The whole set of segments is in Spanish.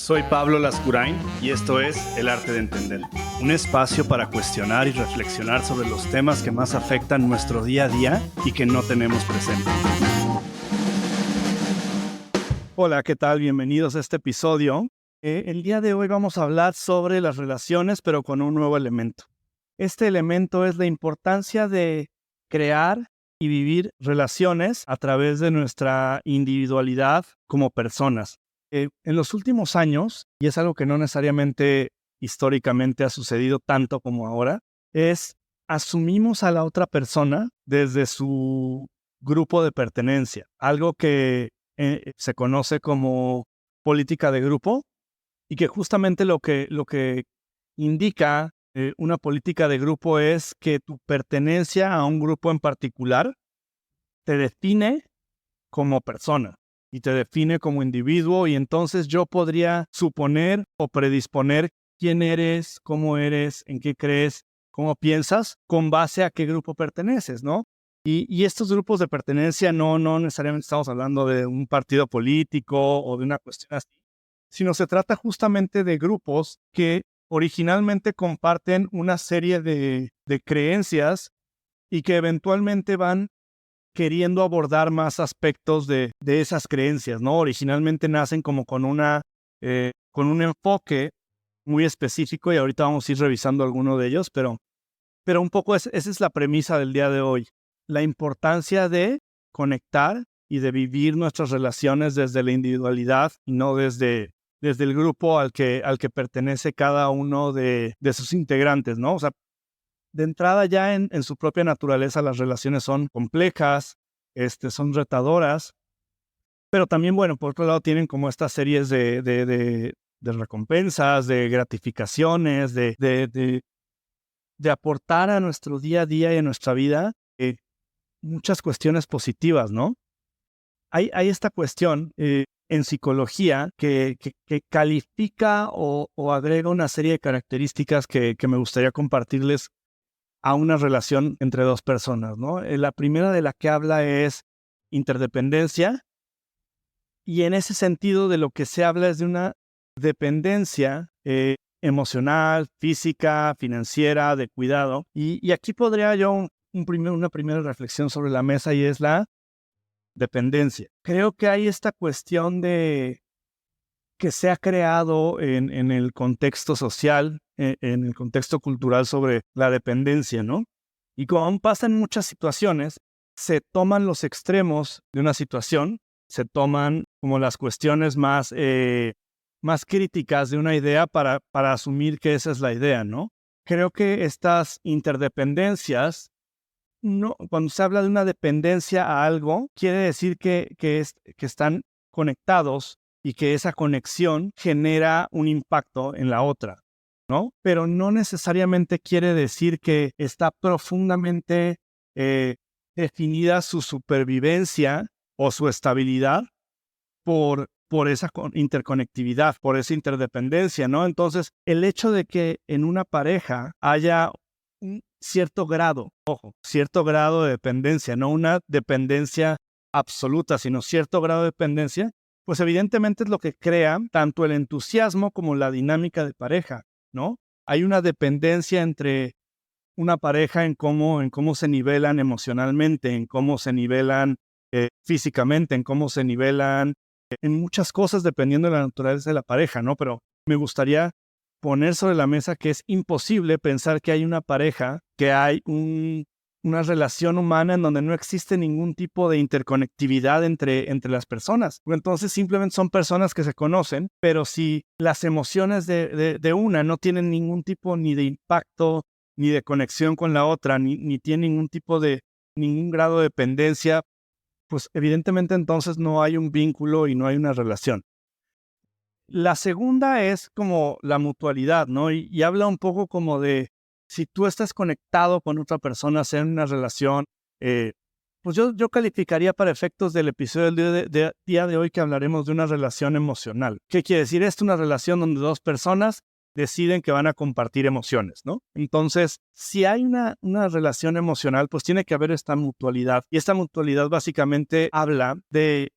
Soy Pablo Lascurain y esto es El Arte de Entender, un espacio para cuestionar y reflexionar sobre los temas que más afectan nuestro día a día y que no tenemos presente. Hola, ¿qué tal? Bienvenidos a este episodio. El día de hoy vamos a hablar sobre las relaciones, pero con un nuevo elemento. Este elemento es la importancia de crear y vivir relaciones a través de nuestra individualidad como personas. En los últimos años, y es algo que no necesariamente históricamente ha sucedido tanto como ahora, es asumimos a la otra persona desde su grupo de pertenencia, algo que se conoce como política de grupo y que justamente lo que indica una política de grupo es que tu pertenencia a un grupo en particular te define como persona y te define como individuo, y entonces yo podría suponer o predisponer quién eres, cómo eres, en qué crees, cómo piensas, con base a qué grupo perteneces, ¿no? Y estos grupos de pertenencia no necesariamente estamos hablando de un partido político o de una cuestión así, sino se trata justamente de grupos que originalmente comparten una serie de creencias y que eventualmente van queriendo abordar más aspectos de esas creencias, ¿no? Originalmente nacen como con un enfoque muy específico, y ahorita vamos a ir revisando alguno de ellos, pero un poco esa es la premisa del día de hoy. La importancia de conectar y de vivir nuestras relaciones desde la individualidad y no desde el grupo al que pertenece cada uno de sus integrantes, ¿no? O sea, de entrada ya en su propia naturaleza las relaciones son complejas, son retadoras, pero también, bueno, por otro lado tienen como estas series de recompensas, de gratificaciones, de aportar a nuestro día a día y a nuestra vida muchas cuestiones positivas, ¿no? Hay esta cuestión en psicología que califica o agrega una serie de características que me gustaría compartirles a una relación entre dos personas, ¿no? La primera de la que habla es interdependencia, y en ese sentido de lo que se habla es de una dependencia emocional, física, financiera, de cuidado. Y aquí podría yo una primera reflexión sobre la mesa, y es la dependencia. Creo que hay esta cuestión de que se ha creado en el contexto social, en el contexto cultural sobre la dependencia, ¿no? Y como aún pasa en muchas situaciones, se toman los extremos de una situación, se toman como las cuestiones más críticas de una idea para asumir que esa es la idea, ¿no? Creo que estas interdependencias, no, cuando se habla de una dependencia a algo, quiere decir que están conectados y que esa conexión genera un impacto en la otra, ¿no? Pero no necesariamente quiere decir que está profundamente definida su supervivencia o su estabilidad por esa interconectividad, por esa interdependencia, ¿no? Entonces, el hecho de que en una pareja haya un cierto grado de dependencia, no una dependencia absoluta, sino cierto grado de dependencia, pues evidentemente es lo que crea tanto el entusiasmo como la dinámica de pareja, ¿no? Hay una dependencia entre una pareja en cómo se nivelan emocionalmente, en cómo se nivelan físicamente, en cómo se nivelan en muchas cosas dependiendo de la naturaleza de la pareja, ¿no? Pero me gustaría poner sobre la mesa que es imposible pensar que hay una pareja, que hay una relación humana en donde no existe ningún tipo de interconectividad entre las personas. Entonces simplemente son personas que se conocen, pero si las emociones de una no tienen ningún tipo ni de impacto, ni de conexión con la otra, ni tienen ningún grado de dependencia, pues evidentemente entonces no hay un vínculo y no hay una relación. La segunda es como la mutualidad, ¿no? Y habla un poco como de si tú estás conectado con otra persona, sea en una relación, pues yo calificaría para efectos del episodio del día de hoy que hablaremos de una relación emocional. ¿Qué quiere decir esto? Una relación donde dos personas deciden que van a compartir emociones, ¿no? Entonces, si hay una relación emocional, pues tiene que haber esta mutualidad. Y esta mutualidad básicamente habla de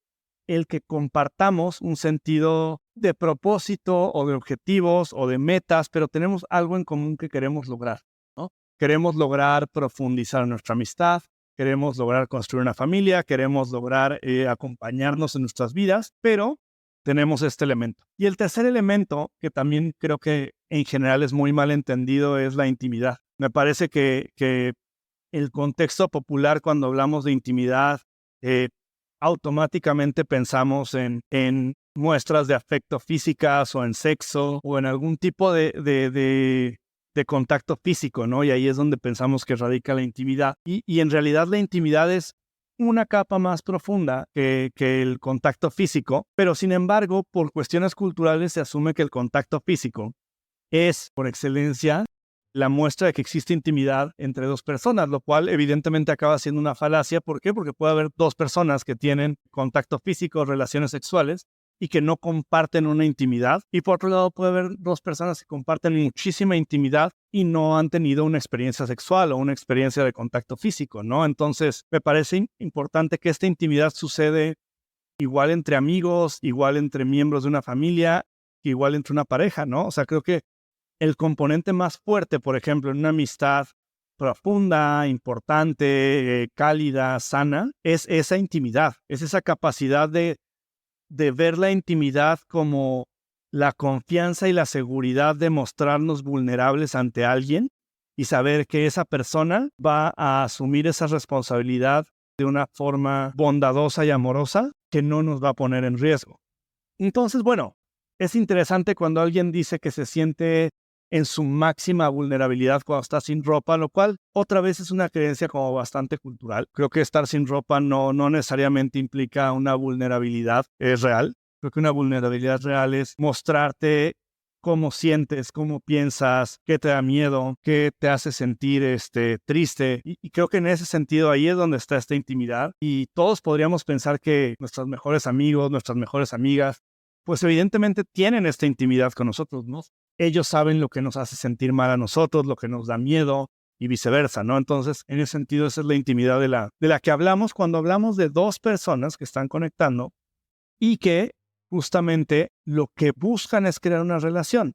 el que compartamos un sentido de propósito o de objetivos o de metas, pero tenemos algo en común que queremos lograr, ¿no? Queremos lograr profundizar nuestra amistad, queremos lograr construir una familia, queremos lograr acompañarnos en nuestras vidas, pero tenemos este elemento. Y el tercer elemento, que también creo que en general es muy mal entendido, es la intimidad. Me parece que el contexto popular, cuando hablamos de intimidad, automáticamente pensamos en muestras de afecto físicas o en sexo o en algún tipo de contacto físico, ¿no? Y ahí es donde pensamos que radica la intimidad. Y en realidad la intimidad es una capa más profunda que el contacto físico, pero sin embargo, por cuestiones culturales se asume que el contacto físico es, por excelencia, la muestra de que existe intimidad entre dos personas, lo cual evidentemente acaba siendo una falacia. ¿Por qué? Porque puede haber dos personas que tienen contacto físico, relaciones sexuales, y que no comparten una intimidad. Y por otro lado, puede haber dos personas que comparten muchísima intimidad y no han tenido una experiencia sexual o una experiencia de contacto físico, ¿no? Entonces, me parece importante que esta intimidad sucede igual entre amigos, igual entre miembros de una familia, igual entre una pareja, ¿no? O sea, creo que el componente más fuerte, por ejemplo, en una amistad profunda, importante, cálida, sana, es esa intimidad, es esa capacidad de ver la intimidad como la confianza y la seguridad de mostrarnos vulnerables ante alguien y saber que esa persona va a asumir esa responsabilidad de una forma bondadosa y amorosa que no nos va a poner en riesgo. Entonces, bueno, es interesante cuando alguien dice que se siente en su máxima vulnerabilidad cuando está sin ropa, lo cual otra vez es una creencia como bastante cultural. Creo que estar sin ropa no necesariamente implica una vulnerabilidad real. Creo que una vulnerabilidad real es mostrarte cómo sientes, cómo piensas, qué te da miedo, qué te hace sentir triste. Y creo que en ese sentido ahí es donde está esta intimidad. Y todos podríamos pensar que nuestros mejores amigos, nuestras mejores amigas, pues evidentemente tienen esta intimidad con nosotros, ¿no? Ellos saben lo que nos hace sentir mal a nosotros, lo que nos da miedo y viceversa, ¿no? Entonces, en ese sentido, esa es la intimidad de la que hablamos cuando hablamos de dos personas que están conectando y que justamente lo que buscan es crear una relación.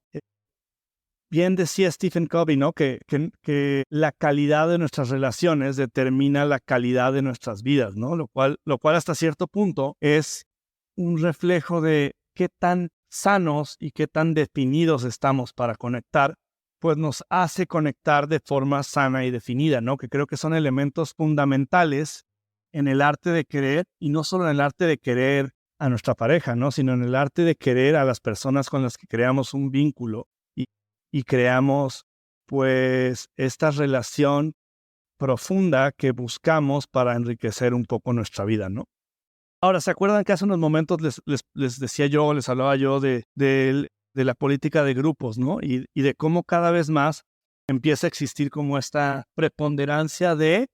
Bien decía Stephen Covey, ¿no? Que la calidad de nuestras relaciones determina la calidad de nuestras vidas, ¿no? Lo cual hasta cierto punto es un reflejo de qué tan sanos y qué tan definidos estamos para conectar, pues nos hace conectar de forma sana y definida, ¿no? Que creo que son elementos fundamentales en el arte de querer, y no solo en el arte de querer a nuestra pareja, ¿no? Sino en el arte de querer a las personas con las que creamos un vínculo y creamos, pues, esta relación profunda que buscamos para enriquecer un poco nuestra vida, ¿no? Ahora, ¿se acuerdan que hace unos momentos les decía yo, les hablaba yo de la política de grupos, ¿no? Y de cómo cada vez más empieza a existir como esta preponderancia de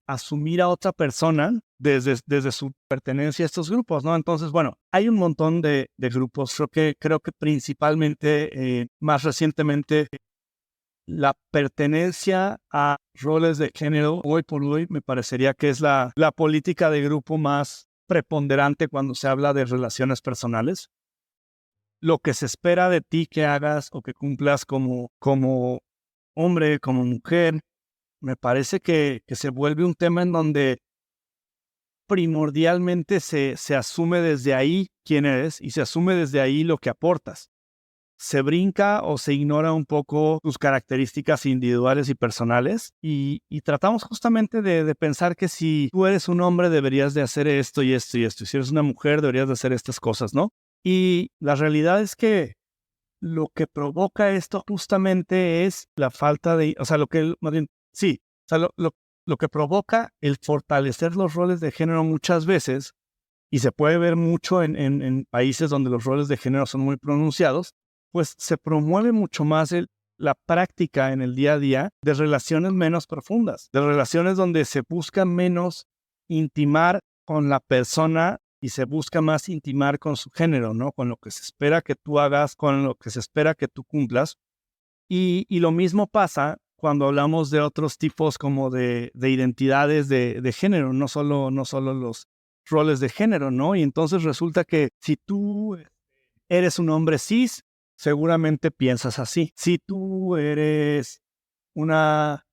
asumir a otra persona desde su pertenencia a estos grupos, ¿no? Entonces, bueno, hay un montón de grupos. Creo que principalmente, más recientemente, la pertenencia a roles de género, hoy por hoy, me parecería que es la política de grupo más preponderante cuando se habla de relaciones personales. Lo que se espera de ti que hagas o que cumplas como hombre, como mujer, me parece que se vuelve un tema en donde primordialmente se asume desde ahí quién eres y se asume desde ahí lo que aportas. Se brinca o se ignora un poco tus características individuales y personales y tratamos justamente de pensar que si tú eres un hombre deberías de hacer esto y esto y esto, y si eres una mujer deberías de hacer estas cosas, ¿no? Y la realidad es que lo que provoca esto justamente es la falta de, o sea, más bien, sí, o sea, lo que provoca el fortalecer los roles de género muchas veces, y se puede ver mucho en países donde los roles de género son muy pronunciados, pues se promueve mucho más la práctica en el día a día de relaciones menos profundas, de relaciones donde se busca menos intimar con la persona y se busca más intimar con su género, ¿no? Con lo que se espera que tú hagas, con lo que se espera que tú cumplas. Y lo mismo pasa cuando hablamos de otros tipos como de identidades de género, no solo roles de género, ¿no? Y entonces resulta que si tú eres un hombre cis, seguramente piensas así. Si tú eres una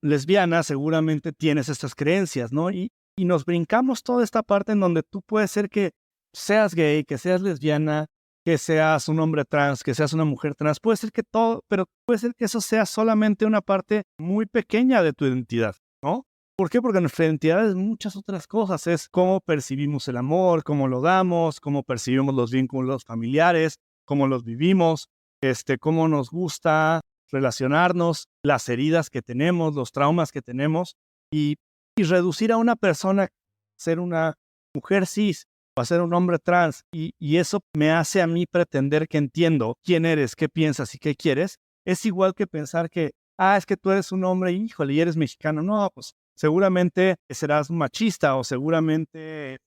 lesbiana, seguramente tienes estas creencias, ¿no? Y nos brincamos toda esta parte en donde tú puedes ser que seas gay, que seas lesbiana, que seas un hombre trans, que seas una mujer trans. Puede ser que todo, pero puede ser que eso sea solamente una parte muy pequeña de tu identidad, ¿no? ¿Por qué? Porque nuestra identidad es muchas otras cosas. Es cómo percibimos el amor, cómo lo damos, cómo percibimos los vínculos familiares, cómo los vivimos, cómo nos gusta relacionarnos, las heridas que tenemos, los traumas que tenemos, y reducir a una persona a ser una mujer cis o a ser un hombre trans, y eso me hace a mí pretender que entiendo quién eres, qué piensas y qué quieres, es igual que pensar que, es que tú eres un hombre, híjole, y eres mexicano. No, pues seguramente serás machista o seguramente,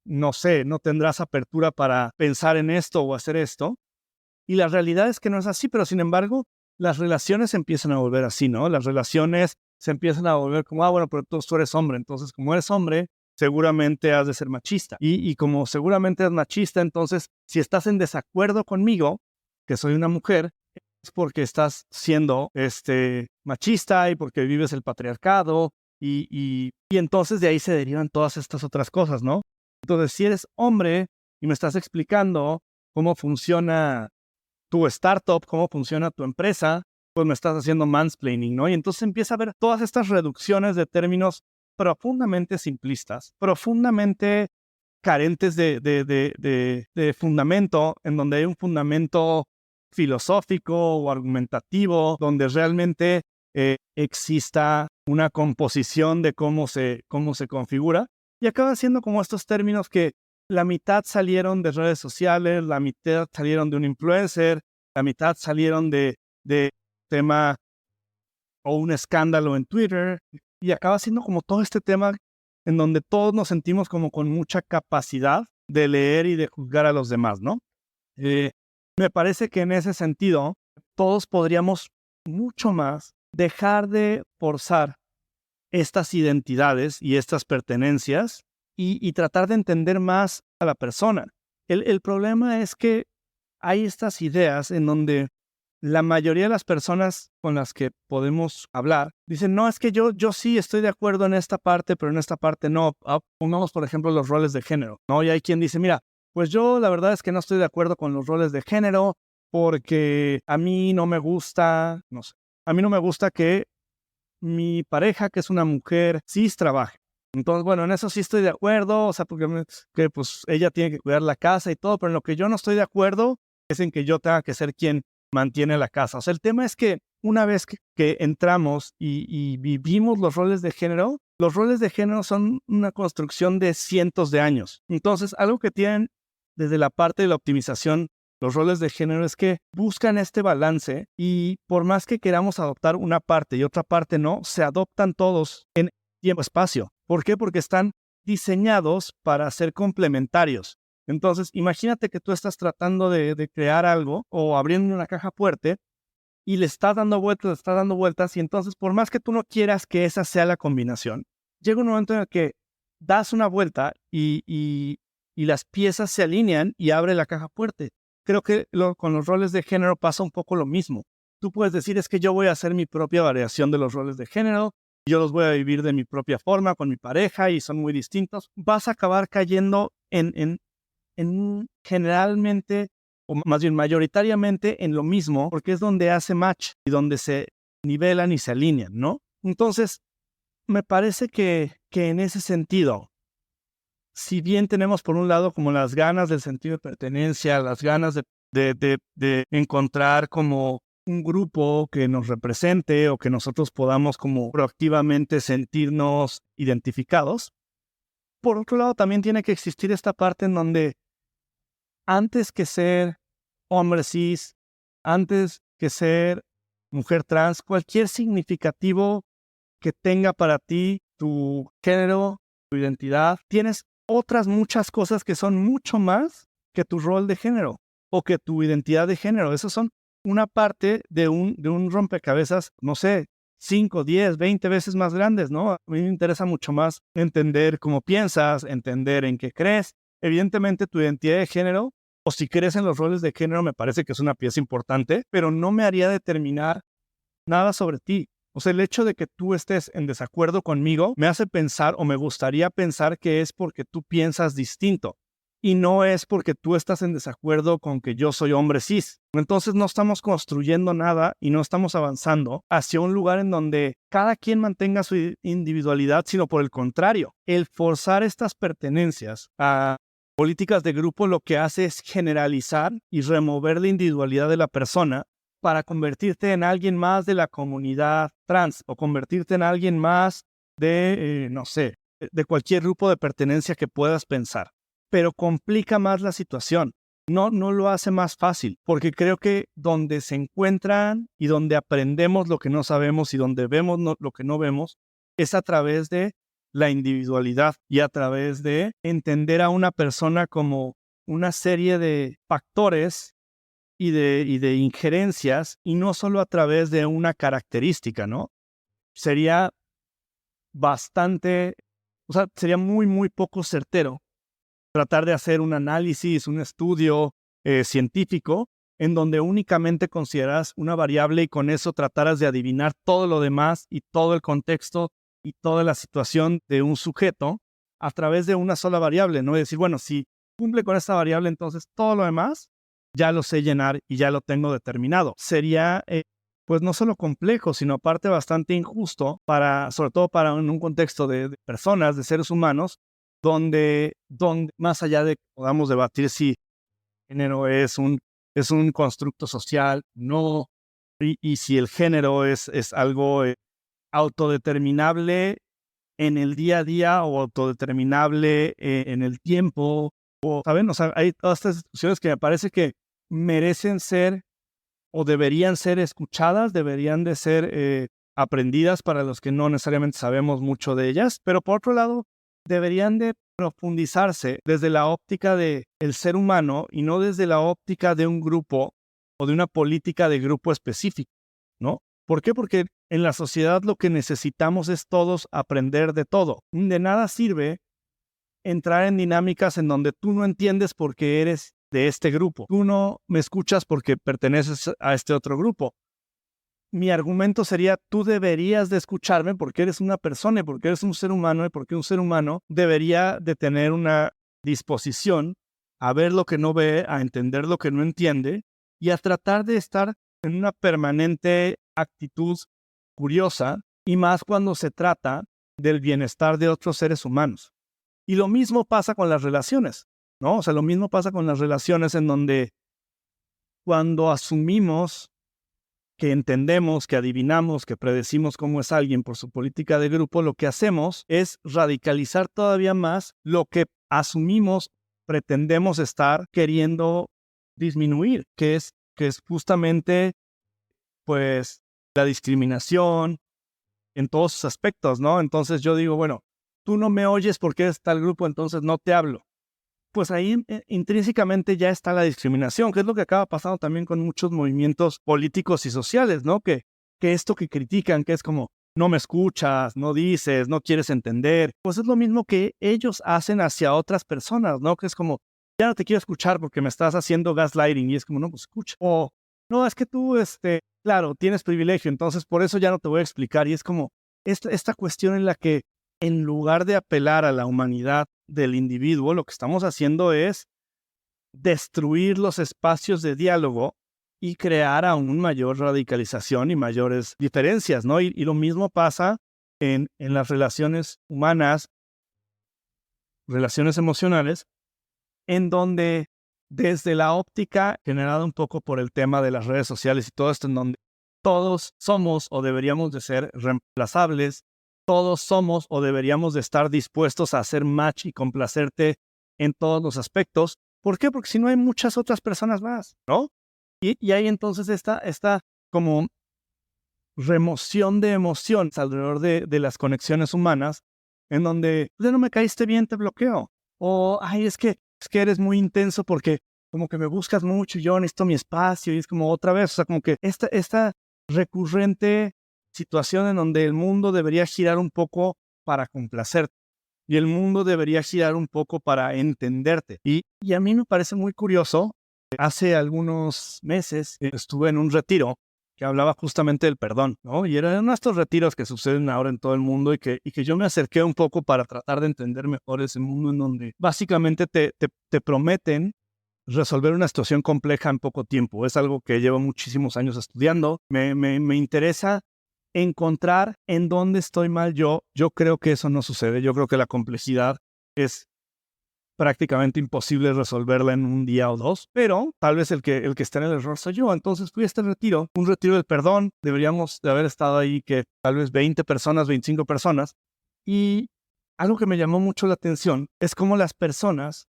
no sé, no tendrás apertura para pensar en esto o hacer esto. Y la realidad es que no es así, pero sin embargo, las relaciones se empiezan a volver así, ¿no? Las relaciones se empiezan a volver como, bueno, pero tú eres hombre, entonces como eres hombre, seguramente has de ser machista. Y como seguramente eres machista, entonces si estás en desacuerdo conmigo, que soy una mujer, es porque estás siendo machista y porque vives el patriarcado y entonces de ahí se derivan todas estas otras cosas, ¿no? Entonces, si eres hombre y me estás explicando cómo funciona tu startup, cómo funciona tu empresa, pues me estás haciendo mansplaining, ¿no? Y entonces empieza a ver todas estas reducciones de términos profundamente simplistas, profundamente carentes de fundamento, en donde hay un fundamento filosófico o argumentativo, donde realmente exista una composición de cómo se configura, y acaban siendo como estos términos que la mitad salieron de redes sociales, la mitad salieron de un influencer, la mitad salieron de tema o un escándalo en Twitter, y acaba siendo como todo este tema en donde todos nos sentimos como con mucha capacidad de leer y de juzgar a los demás, ¿no? Me parece que en ese sentido todos podríamos mucho más dejar de forzar estas identidades y estas pertenencias y tratar de entender más a la persona. El problema es que hay estas ideas en donde la mayoría de las personas con las que podemos hablar dicen, no, es que yo sí estoy de acuerdo en esta parte, pero en esta parte no. Pongamos, por ejemplo, los roles de género, ¿no? Y hay quien dice, mira, pues yo la verdad es que no estoy de acuerdo con los roles de género porque a mí no me gusta, no sé, a mí no me gusta que mi pareja, que es una mujer, cis, trabaje. Entonces, bueno, en eso sí estoy de acuerdo, o sea, porque que, pues, ella tiene que cuidar la casa y todo, pero en lo que yo no estoy de acuerdo es en que yo tenga que ser quien mantiene la casa. O sea, el tema es que una vez que entramos y vivimos los roles de género son una construcción de cientos de años. Entonces, algo que tienen desde la parte de la optimización los roles de género es que buscan este balance, y por más que queramos adoptar una parte y otra parte no, se adoptan todos en tiempo-espacio. ¿Por qué? Porque están diseñados para ser complementarios. Entonces, imagínate que tú estás tratando de crear algo o abriendo una caja fuerte y le estás dando vueltas, y entonces por más que tú no quieras que esa sea la combinación, llega un momento en el que das una vuelta y las piezas se alinean y abre la caja fuerte. Creo que con los roles de género pasa un poco lo mismo. Tú puedes decir, es que yo voy a hacer mi propia variación de los roles de género, yo los voy a vivir de mi propia forma con mi pareja y son muy distintos. Vas a acabar cayendo en generalmente, o más bien mayoritariamente, en lo mismo, porque es donde hace match y donde se nivelan y se alinean, ¿no? Entonces, me parece que en ese sentido, si bien tenemos por un lado como las ganas del sentido de pertenencia, las ganas de encontrar como un grupo que nos represente o que nosotros podamos como proactivamente sentirnos identificados, por otro lado también tiene que existir esta parte en donde antes que ser hombre cis, antes que ser mujer trans, cualquier significativo que tenga para ti tu género, tu identidad, tienes otras muchas cosas que son mucho más que tu rol de género o que tu identidad de género. Esas son una parte de un rompecabezas, no sé, 5, 10, 20 veces más grandes, ¿no? A mí me interesa mucho más entender cómo piensas, entender en qué crees. Evidentemente, tu identidad de género, o si crees en los roles de género, me parece que es una pieza importante, pero no me haría determinar nada sobre ti. O sea, el hecho de que tú estés en desacuerdo conmigo me hace pensar o me gustaría pensar que es porque tú piensas distinto y no es porque tú estás en desacuerdo con que yo soy hombre cis. Entonces no estamos construyendo nada y no estamos avanzando hacia un lugar en donde cada quien mantenga su individualidad, sino por el contrario, el forzar estas pertenencias a políticas de grupo lo que hace es generalizar y remover la individualidad de la persona para convertirte en alguien más de la comunidad trans o convertirte en alguien más de, no sé, de cualquier grupo de pertenencia que puedas pensar. Pero complica más la situación. No lo hace más fácil, porque creo que donde se encuentran y donde aprendemos lo que no sabemos y donde vemos lo que no vemos es a través de la individualidad y a través de entender a una persona como una serie de factores y de injerencias, y no solo a través de una característica, ¿no? Sería bastante, o sea, sería muy, muy poco certero tratar de hacer un análisis, un estudio científico en donde únicamente consideras una variable y con eso trataras de adivinar todo lo demás y todo el contexto y toda la situación de un sujeto a través de una sola variable, ¿no? Y decir, bueno, si cumple con esta variable, entonces todo lo demás ya lo sé llenar y ya lo tengo determinado. Sería, pues no solo complejo, sino aparte bastante injusto sobre todo para un contexto de personas, de seres humanos, donde más allá de que podamos debatir si género es un constructo social, no, y si el género es algo autodeterminable en el día a día o autodeterminable en el tiempo, o, ¿saben? O sea, hay todas estas discusiones que me parece que merecen ser o deberían ser escuchadas, deberían de ser aprendidas para los que no necesariamente sabemos mucho de ellas, pero por otro lado, deberían de profundizarse desde la óptica del ser humano y no desde la óptica de un grupo o de una política de grupo específico, ¿no? ¿Por qué? Porque en la sociedad lo que necesitamos es todos aprender de todo. De nada sirve entrar en dinámicas en donde tú no entiendes por qué eres de este grupo. Tú no me escuchas porque perteneces a este otro grupo. Mi argumento sería, tú deberías de escucharme porque eres una persona y porque eres un ser humano y porque un ser humano debería de tener una disposición a ver lo que no ve, a entender lo que no entiende y a tratar de estar en una permanente actitud curiosa y más cuando se trata del bienestar de otros seres humanos. Y lo mismo pasa con las relaciones, ¿no? O sea, lo mismo pasa con las relaciones en donde cuando asumimos que entendemos, que adivinamos, que predecimos cómo es alguien por su política de grupo, lo que hacemos es radicalizar todavía más lo que asumimos, pretendemos estar queriendo disminuir, que es justamente, pues, la discriminación en todos sus aspectos, ¿no? Entonces yo digo, bueno, tú no me oyes porque eres tal grupo, entonces no te hablo. Pues ahí intrínsecamente ya está la discriminación, que es lo que acaba pasando también con muchos movimientos políticos y sociales, ¿no? Que esto que critican, que es como, no me escuchas, no dices, no quieres entender, pues es lo mismo que ellos hacen hacia otras personas, ¿no? Que es como, ya no te quiero escuchar porque me estás haciendo gaslighting, y es como, no, pues escucha. O, no, es que tú, claro, tienes privilegio, entonces por eso ya no te voy a explicar, y es como esta cuestión en la que en lugar de apelar a la humanidad del individuo, lo que estamos haciendo es destruir los espacios de diálogo y crear aún mayor radicalización y mayores diferencias, ¿no? Y lo mismo pasa en las relaciones humanas, relaciones emocionales, en donde desde la óptica generada un poco por el tema de las redes sociales y todo esto, en donde todos somos o deberíamos de ser reemplazables, todos somos o deberíamos de estar dispuestos a hacer match y complacerte en todos los aspectos. ¿Por qué? Porque si no hay muchas otras personas más, ¿no? Y hay entonces esta como remoción de emociones alrededor de las conexiones humanas, en donde ya no me caíste bien, te bloqueo. O, ay, es que eres muy intenso porque como que me buscas mucho y yo necesito mi espacio, y es como otra vez, o sea, como que esta recurrente situación en donde el mundo debería girar un poco para complacerte y el mundo debería girar un poco para entenderte. Y a mí me parece muy curioso. Hace algunos meses estuve en un retiro que hablaba justamente del perdón, ¿no? Y eran uno de estos retiros que suceden ahora en todo el mundo y que yo me acerqué un poco para tratar de entender mejor ese mundo en donde básicamente te prometen resolver una situación compleja en poco tiempo. Es algo que llevo muchísimos años estudiando. Me interesa encontrar en dónde estoy mal yo. Yo creo que eso no sucede. Yo creo que la complejidad es prácticamente imposible resolverla en un día o dos, pero tal vez el que está en el error soy yo. Entonces fui a este retiro, un retiro del perdón. Deberíamos de haber estado ahí que tal vez 20 personas, 25 personas. Y algo que me llamó mucho la atención es cómo las personas,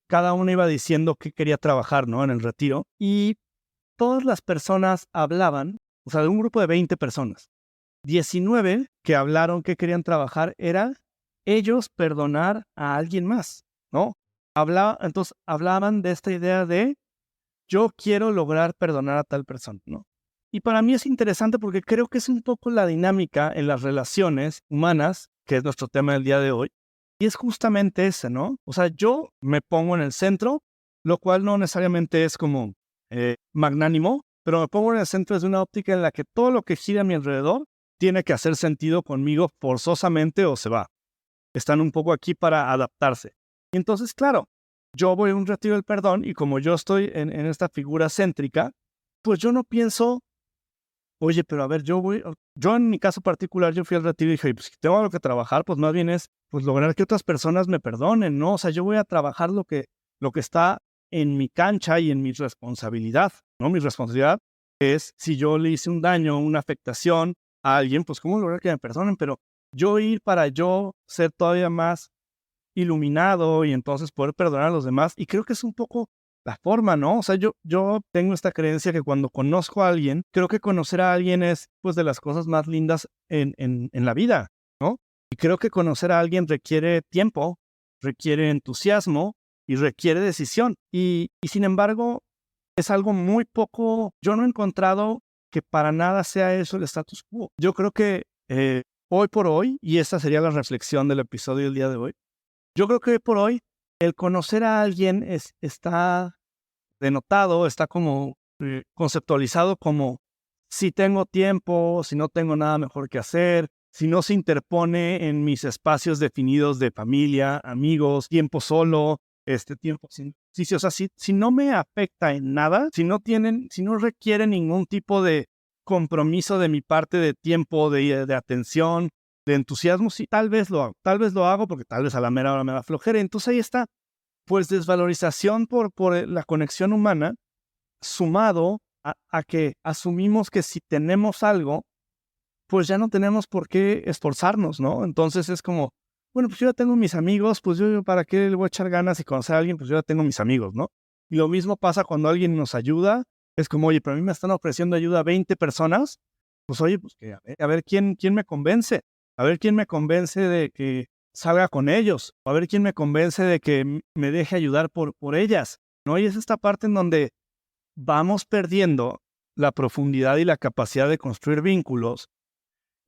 cada una iba diciendo que quería trabajar, ¿no? En el retiro. Y todas las personas hablaban, o sea, de un grupo de 20 personas. 19 que hablaron que querían trabajar era ellos perdonar a alguien más, ¿no? Entonces hablaban de esta idea de yo quiero lograr perdonar a tal persona, ¿no? Y para mí es interesante porque creo que es un poco la dinámica en las relaciones humanas, que es nuestro tema del día de hoy, y es justamente ese, ¿no? O sea, yo me pongo en el centro, lo cual no necesariamente es como magnánimo, pero me pongo en el centro desde una óptica en la que todo lo que gira a mi alrededor tiene que hacer sentido conmigo forzosamente o se va. Están un poco aquí para adaptarse. Y entonces, claro, yo voy a un retiro del perdón y como yo estoy en esta figura céntrica, pues yo no pienso, oye, pero a ver, yo en mi caso particular, yo fui al retiro y dije, pues si tengo algo que trabajar, pues más bien es pues lograr que otras personas me perdonen, ¿no? O sea, yo voy a trabajar lo que está en mi cancha y en mi responsabilidad, ¿no? Mi responsabilidad es si yo le hice un daño, una afectación a alguien, pues cómo lograr que me perdonen, pero yo ir para yo ser todavía más iluminado y entonces poder perdonar a los demás. Y creo que es un poco la forma, ¿no? O sea, yo tengo esta creencia que cuando conozco a alguien, creo que conocer a alguien es pues de las cosas más lindas en la vida, ¿no? Y creo que conocer a alguien requiere tiempo, requiere entusiasmo y requiere decisión. Y sin embargo, es algo muy poco, yo no he encontrado que para nada sea eso el status quo. Yo creo que hoy por hoy, y esta sería la reflexión del episodio del día de hoy, yo creo que hoy por hoy el conocer a alguien está denotado, está como conceptualizado como si tengo tiempo, si no tengo nada mejor que hacer, si no se interpone en mis espacios definidos de familia, amigos, tiempo solo, tiempo sin ejercicio. O sea, si no me afecta en nada, si no requiere ningún tipo de compromiso de mi parte de tiempo, de atención, de entusiasmo, sí, tal vez lo hago. Tal vez lo hago porque tal vez a la mera hora me da flojera. Entonces ahí está, pues desvalorización por la conexión humana, sumado a que asumimos que si tenemos algo, pues ya no tenemos por qué esforzarnos, ¿no? Entonces es como, bueno, pues yo ya tengo mis amigos, pues yo para qué le voy a echar ganas y conocer a alguien, pues yo ya tengo mis amigos, ¿no? Y lo mismo pasa cuando alguien nos ayuda, es como, oye, pero a mí me están ofreciendo ayuda a 20 personas, pues oye, pues que a ver quién me convence, a ver quién me convence de que salga con ellos, a ver quién me convence de que me deje ayudar por ellas, ¿no? Y es esta parte en donde vamos perdiendo la profundidad y la capacidad de construir vínculos,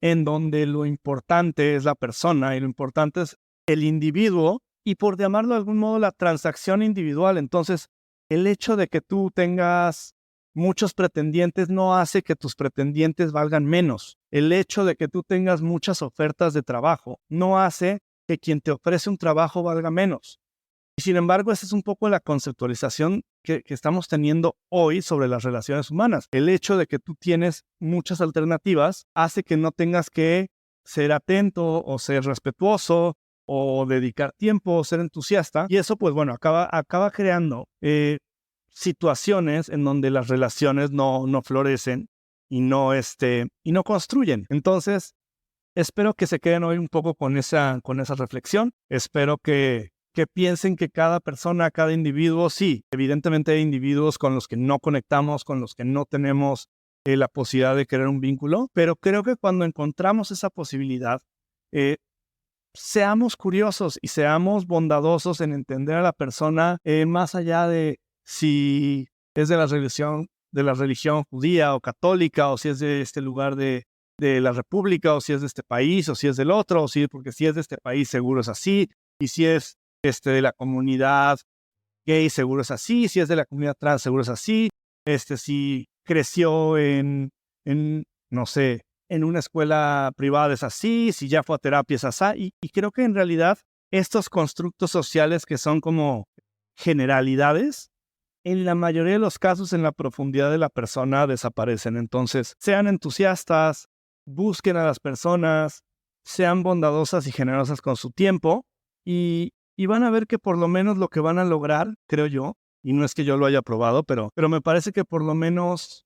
en donde lo importante es la persona y lo importante es el individuo y por llamarlo de algún modo la transacción individual. Entonces, el hecho de que tú tengas muchos pretendientes no hace que tus pretendientes valgan menos. El hecho de que tú tengas muchas ofertas de trabajo no hace que quien te ofrece un trabajo valga menos. Y sin embargo, esa es un poco la conceptualización que estamos teniendo hoy sobre las relaciones humanas. El hecho de que tú tienes muchas alternativas hace que no tengas que ser atento o ser respetuoso o dedicar tiempo o ser entusiasta. Y eso, pues bueno, acaba creando situaciones en donde las relaciones no florecen y no construyen. Entonces, espero que se queden hoy un poco con esa reflexión. Espero que piensen que cada persona, cada individuo, sí, evidentemente hay individuos con los que no conectamos, con los que no tenemos la posibilidad de crear un vínculo, pero creo que cuando encontramos esa posibilidad, seamos curiosos y seamos bondadosos en entender a la persona más allá de si es de la religión judía o católica o si es de este lugar de de la República, o si es de este país, o si es del otro, o si, porque si es de este país seguro es así, y si es de la comunidad gay seguro es así, si es de la comunidad trans seguro es así, si creció no sé, en una escuela privada es así, si ya fue a terapia es así, y creo que en realidad estos constructos sociales que son como generalidades, en la mayoría de los casos en la profundidad de la persona desaparecen. Entonces, sean entusiastas, busquen a las personas, sean bondadosas y generosas con su tiempo y van a ver que por lo menos lo que van a lograr, creo yo, y no es que yo lo haya probado, pero me parece que por lo menos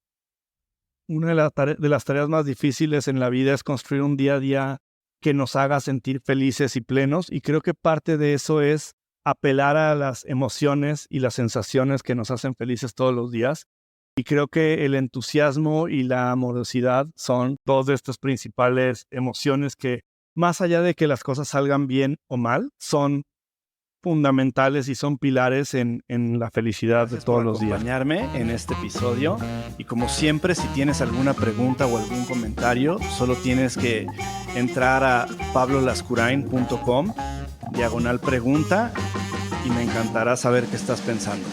una de las tareas más difíciles en la vida es construir un día a día que nos haga sentir felices y plenos, y creo que parte de eso es apelar a las emociones y las sensaciones que nos hacen felices todos los días. Y creo que el entusiasmo y la amorosidad son dos de estas principales emociones que, más allá de que las cosas salgan bien o mal, son fundamentales y son pilares en la felicidad de todos los días. Acompañarme en este episodio, y como siempre, si tienes alguna pregunta o algún comentario, solo tienes que entrar a pablolascurain.com/pregunta y me encantará saber qué estás pensando.